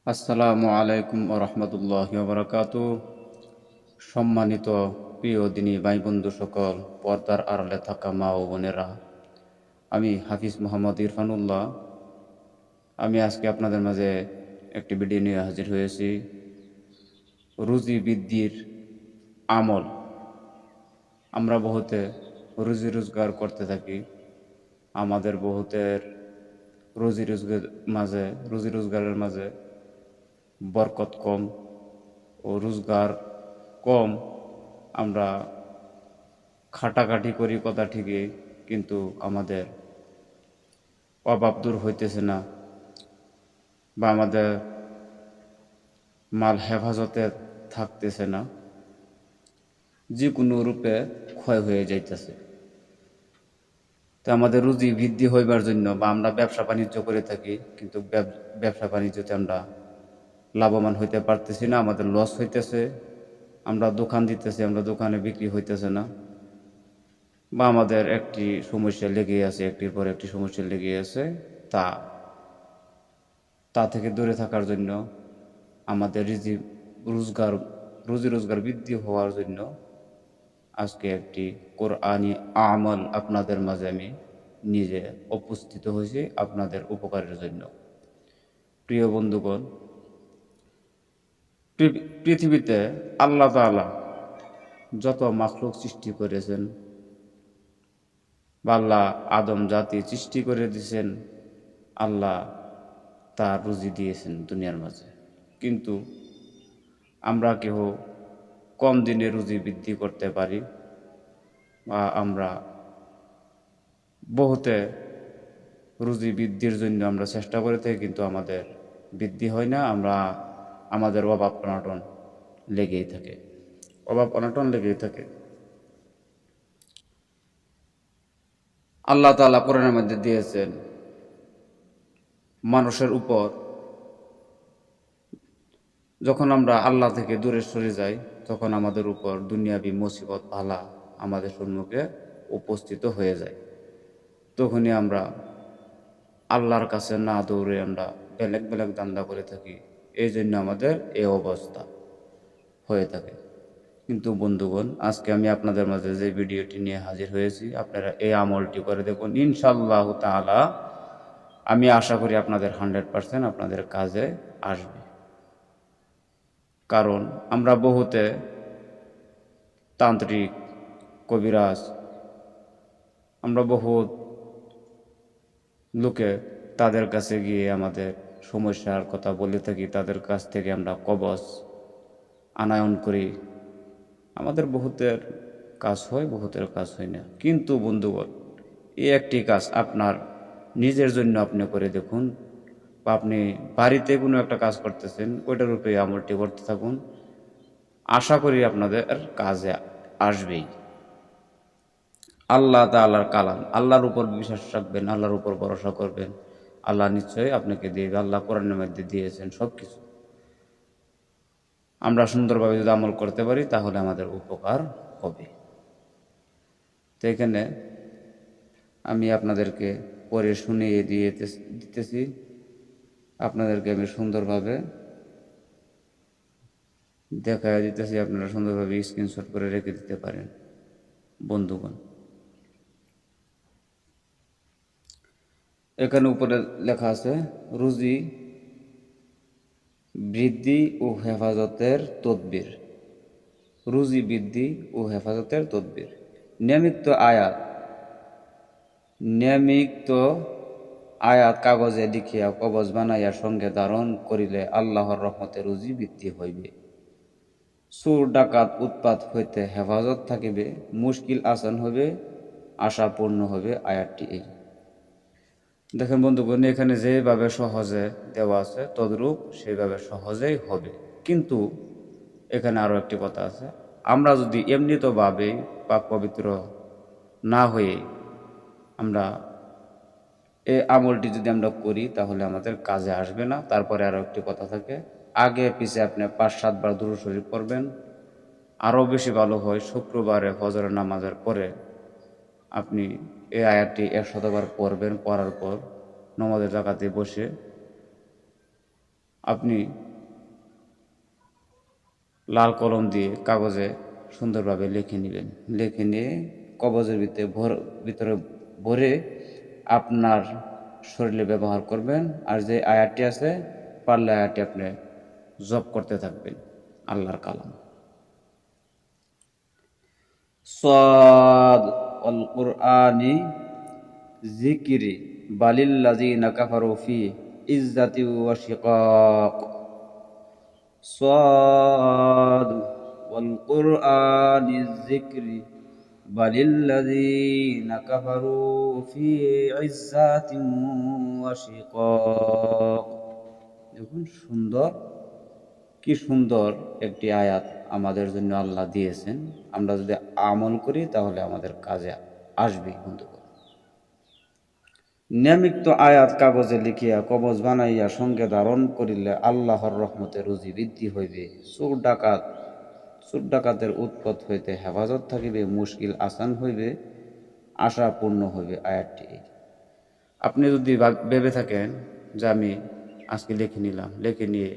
আসসালামু আলাইকুম ওয়া রাহমাতুল্লাহি ওয়া বারাকাতুহু। সম্মানিত প্রিয় দিনী ভাই বন্ধু সকল, পর্দার আড়ালে থাকা মা ও বোনেরা, আমি হাফিজ মোহাম্মদ ইরফানুল্লাহ। আমি আজকে আপনাদের মাঝে একটি ভিডিও নিয়ে হাজির হয়েছি। রুজি বৃদ্ধির আমল। আমরা বহুতে রুজি রোজগার করতে থাকি। আমাদের বহুতের রুজি রোজগারের মাঝে বরকত কম ও রোজগার কম। আমরা খাটাখাটি করি কথা ঠিকই, কিন্তু আমাদের অভাব দূর হইতেছে না, বা আমাদের মাল হেফাজতে থাকতেছে না, যে কোনো রূপে ক্ষয় হয়ে যাইতেছে। তো আমাদের রুজি বৃদ্ধি হইবার জন্য, বা আমরা ব্যবসা বাণিজ্য করে থাকি, কিন্তু ব্যবসা বাণিজ্যতে আমরা লাভবান হইতে পারতেছি না, আমাদের লস হইতেছে। আমরা দোকান দিতেছি, আমরা দোকানে বিক্রি হইতেছে না, বা আমাদের একটি সমস্যা লেগেই আছে, একটির পর একটি সমস্যা লেগেই আছে। তা তা থেকে দূরে থাকার জন্য, আমাদের রুজি রোজগার বৃদ্ধি হওয়ার জন্য আজকে একটি কোরআনি আমল আপনাদের মাঝে আমি নিজে উপস্থিত হয়েছি আপনাদের উপকারের জন্য। প্রিয় বন্ধুগণ, পৃথিবীতে আল্লাহ তাআলা যত মাখলুক সৃষ্টি করেছেন, বা আল্লাহ আদম জাতি সৃষ্টি করে দিয়েছেন, আল্লাহ তার রুজি দিয়েছেন দুনিয়ার মাঝে। কিন্তু আমরা কেহ কম দিনে রুজি বৃদ্ধি করতে পারি, বা আমরা বহুতে রুজি বৃদ্ধির জন্য আমরা চেষ্টা করে থাকি, কিন্তু আমাদের বৃদ্ধি হয় না। আমাদের অভাব অনটন লেগেই থাকে, অভাব অনটন লেগেই থাকে। আল্লাহ তাআলা কোরআনের মধ্যে দিয়েছেন, মানুষের উপর যখন আমরা আল্লাহ থেকে দূরে সরে যাই, তখন আমাদের উপর দুনিয়াবি মুসিবত বালা আমাদের সম্মুখে উপস্থিত হয়ে যায়। তখনই আমরা আল্লাহর কাছে না দৌড়ে আমরা বেলেগ বেলেগ দান্দা করে থাকি। এই জন্য আমাদের এই অবস্থা হয়ে থাকে। কিন্তু বন্ধুগণ, আজকে আমি আপনাদের মাঝে যে ভিডিওটি নিয়ে হাজির হয়েছি, আপনারা এই আমলটি করে দেখুন, ইনশাআল্লাহ তাআলা আমি আশা করি আপনাদের 100% আপনাদের কাজে আসবে। কারণ আমরা বহুতে তান্ত্রিক, কবিরাজ, আমরা বহুত লোকে তাদের কাছে গিয়ে আমাদের সমস্যার কথা বলে থাকি, তাদের কাছ থেকে আমরা কবচ আনায়ন করি। আমাদের বহুতের কাজ হয়, বহুতের কাজ হয় না। কিন্তু বন্ধুগণ, এই একটি কাজ আপনার নিজের জন্য আপনি করে দেখুন, বা আপনি বাড়িতে কোনো একটা কাজ করতেছেন, ওইটার উপরে আমলটি করতে থাকুন। আশা করি আপনাদের কাজে আসবেই। আল্লাহ তাআলার কালাম, আল্লাহর উপর বিশ্বাস রাখবেন, আল্লাহর উপর ভরসা করবেন, আল্লাহ নিশ্চয়ই আপনাকে দিবে। আল্লাহ কোরআনের মধ্যে দিয়েছেন সব কিছু। আমরা সুন্দরভাবে যদি আমল করতে পারি, তাহলে আমাদের উপকার হবে। তো এখানে আমি আপনাদেরকে পড়ে শুনিয়ে দিতেছি। আপনাদেরকে আমি সুন্দরভাবে দেখায় দিতেছি, আপনারা সুন্দরভাবে স্ক্রিনশট করে রেখে দিতে পারেন। বন্ধুগণ, এখানে উপরে লেখা আছে, রুজি বৃদ্ধি ও হেফাজতের তদবির। রুজি বৃদ্ধি ও হেফাজতের তদবির। নিয়মিত আয়াত কাগজে লিখিয়া কবজ বানাইয়া সঙ্গে ধারণ করিলে আল্লাহর রহমতে রুজি বৃদ্ধি হইবে। চোর ডাকাত উৎপাত হইতে হেফাজত থাকিবে, মুশকিল আসান হবে, আশা পূর্ণ হবে। আয়াতটি এই। দেখেন বন্ধুগণ, এখানে যেভাবে সহজে দেওয়া আছে তদ্রূপ সেইভাবে সহজেই হবে। কিন্তু এখানে আরও একটি কথা আছে, আমরা যদি এমনিতভাবে পাক পবিত্র না হয়ে আমরা এই আমলটি যদি আমরা করি, তাহলে আমাদের কাজে আসবে না। তারপরে আরও একটি কথা থাকে, আগে পিছে আপনি 5-7 বার দুরূদ শরীফ পড়বেন। আরও বেশি ভালো হয় শুক্রবারে ফজরের নামাজের পরে আপনি এই আয়াতটি 100 বার পড়বেন। পড়ার পর নামাজের জায়গাতে বসে আপনি লাল কলম দিয়ে কাগজে সুন্দরভাবে লিখে নেবেন। লিখে নিয়ে কবজের ভিতরে ভরে আপনার শরীরে ব্যবহার করবেন। আর যে আয়াতটি আছে, পারলে আয়াতটি আপনি জপ করতে থাকবেন, আল্লাহর কালাম। সাদ ওয়াল কুরআনি যিকরি বালিল্লাযিনা কাফারু ফি ইজ্জাতি ওয়া শিকাক। সাদ ওয়াল কুরআনি যিকরি বালিল্লাযিনা কাফারু ফি ইজ্জাতিন ওয়া শিকাক। দেখুন কি সুন্দর একটি আয়াত আমাদের জন্য আল্লাহ দিয়েছেন। আমরা যদি আমল করি তাহলে আমাদের কাজে আসবে। বন্ধুগণ, নিয়মিত আয়াত কাগজে লিখিয়া কবজ বানাইয়া সঙ্গে ধারণ করিলে আল্লাহর রহমতে রুজি বৃদ্ধি হইবে। চোর ডাকাতের উৎপাত হইতে হেফাজত থাকিবে, মুশকিল আসান হইবে, আশা পূর্ণ হইবে। আয়াতটি আপনি যদি ভেবে থাকেন যে আমি আজকে লিখে নিলাম, লিখে নিয়ে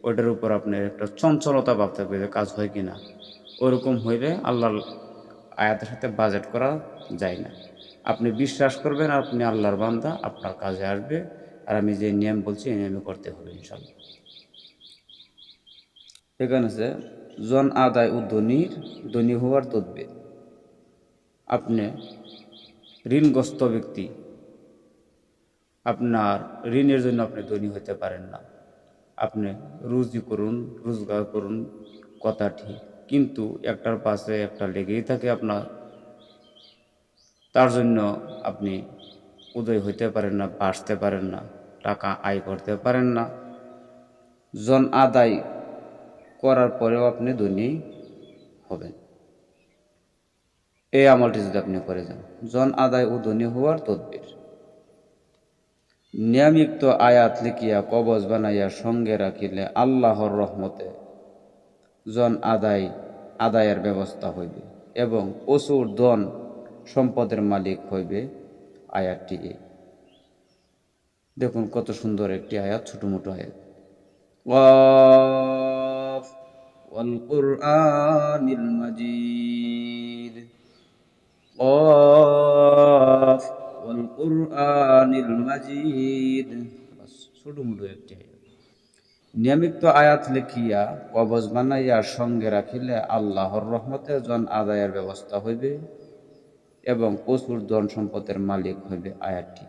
ওইটার উপর আপনার একটা চঞ্চলতা ভাব থাকবে যে কাজ হয় কি না, ওরকম হইলে আল্লাহর আয়াতের সাথে বাজেট করা যায় না। আপনি বিশ্বাস করবেন আপনি আল্লাহর বান্দা, আপনার কাজে আসবে। আর আমি যে নিয়ম বলছি এই নিয়মে করতে হবে ইনশাল্লাহ। এখানে আছে জন আদায় ও ধনী হওয়ার তদবির। আপনি ঋণগ্রস্ত ব্যক্তি, আপনার ঋণের জন্য আপনি ধনী হতে পারেন না। আপনি রোজগার করুন, কথা ঠিক, কিন্তু একটার পাশে একটা লেগেই থাকে আপনার, তার জন্য আপনি উদয় হইতে পারেন না, বাঁচতে পারেন না, টাকা আয় করতে পারেন না। জন আদায় করার পরেও আপনি ধনী হবেন, এই আমলটি যদি আপনি করে যান। জন আদায় ও ধনী হওয়ার তদবির। নিয়মিত আয়াত লিখিয়া কবজ বানাইয়া সঙ্গে রাখিলে আল্লাহর রহমতে জন আদায়ের ব্যবস্থা হইবে এবং প্রচুর ধন সম্পদের মালিক হইবে। আয়াতটি দেখুন কত সুন্দর একটি আয়াত, ছোট মোটো আয়াত। ওয়াফ ওয়াল কুরআনিল মাজিদ। ওয়াফ ওয়াল কুরআনিল মাজিদ। ছোট মোটো একটি আয়াত। নিয়মিত আয়াত লিখিয়া কবজ বানাইয়া সঙ্গে রাখিলে আল্লাহর রহমতে জন আদায়ের ব্যবস্থা হইবে এবং প্রচুর ধন সম্পদের মালিক হইবে। আয়াতটি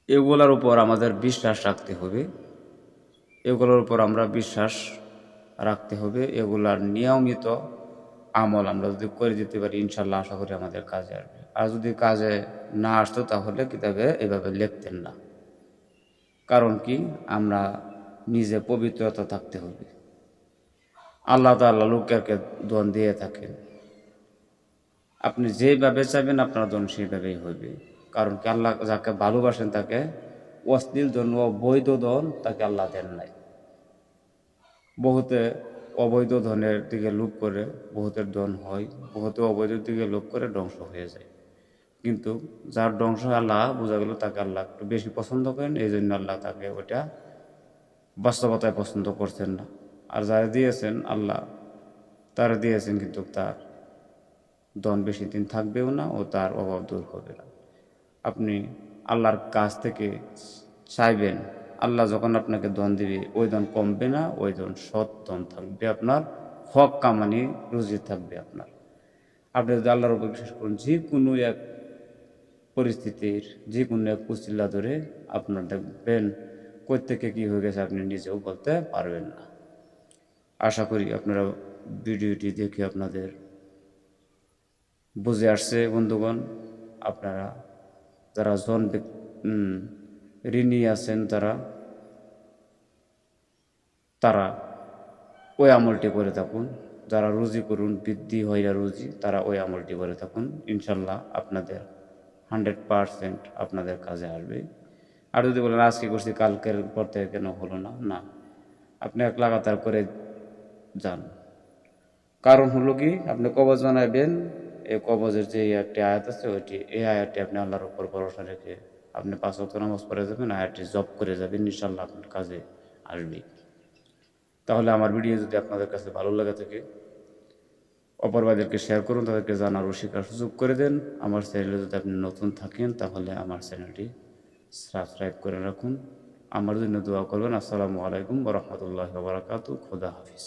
এগুলোর উপর আমাদের বিশ্বাস রাখতে হবে, এগুলোর উপর আমরা বিশ্বাস রাখতে হবে। এগুলার নিয়মিত আমল আমরা যদি করে দিতে পারি ইনশাল্লাহ আশা করি আমাদের কাজে আসবে। আর যদি কাজে না আসতো তাহলে কিতাবে এভাবে লিখতেন না। কারণ কি, আমরা নিজে পবিত্রতা থাকতে হবে। আল্লাহ তাআলা লোকেরকে ধন দিয়ে থাকেন, আপনি যেভাবে চাইবেন আপনার ধন সেইভাবেই হইবে। কারণ কি, আল্লাহ যাকে ভালোবাসেন তাকে অশ্লীল ধন, অবৈধ ধন তাকে আল্লাহ দেন নাই। বহুতে অবৈধ ধনের দিকে লোভ করে বহুতের ধন হয়, বহুতে অবৈধ দিকে লোভ করে ধ্বংস হয়ে যায়। কিন্তু যার ধ্বংস আল্লাহ বোঝা গেল তাকে আল্লাহ একটু বেশি পছন্দ করেন, এই জন্য আল্লাহ তাকে ওইটা বাস্তবতায় পছন্দ করছেন না। আর যারা দিয়েছেন আল্লাহ, তারা দিয়েছেন কিন্তু তার ধন বেশি দিন থাকবেও না ও তার অভাব দূর হবে না। আপনি আল্লাহর কাছ থেকে চাইবেন, আল্লাহ যখন আপনাকে ধন দিবে ওই ধন কমবে না, ওই ধন সৎ ধন থাকবে, আপনার হক কামানি রুজি থাকবে আপনার। আপনি যদি আল্লাহর উপর বিশ্বাস করুন, যে কোনো এক পরিস্থিতির যে কোনো এক কুচিল্লা ধরে আপনার দেখবেন কই থেকে কী হয়ে গেছে আপনি নিজেও বলতে পারবেন না। আশা করি আপনারা ভিডিওটি দেখে আপনাদের বুঝে আসছে। বন্ধুগণ, আপনারা যারা ঋণী আছেন তারা ওই আমলটি করে থাকুন। যারা রুজি করুন বৃদ্ধি হইয়া রুজি, তারা ওই আমলটি করে থাকুন। ইনশাল্লাহ আপনাদের 100% আপনাদের কাজে আসবে। আর যদি বলেন আজকে করছি কালকের পর থেকে কেন হলো না, না, আপনি এক লাগাতার করে যান। কারণ হলো কি, আপনি কবজ বানাইবেন, এই কবজের যে একটি আয়াত আছে এই আয়াতটি আপনি আল্লাহর উপর ভরসা রেখে আপনি 5 ওয়াক্ত নামাজ পড়ে যাবেন, আয়াতটি জপ করে যাবেন, ইনশাআল্লাহ আপনার কাজে আসবে। তাহলে আমার ভিডিও যদি আপনাদের কাছে ভালো লাগে থাকে, অপর ভাইদেরকে শেয়ার করুন, তাদেরকে জানার ও শেখার সুযোগ করে দেন। আমার চ্যানেলে যদি আপনি নতুন থাকেন তাহলে আমার চ্যানেলটি সাবস্ক্রাইব করে রাখুন। আমার জন্য দোয়া করবেন। আসসালামু আলাইকুম ওয়া রাহমাতুল্লাহি ওয়া বারাকাতুহু। খোদা হাফিজ।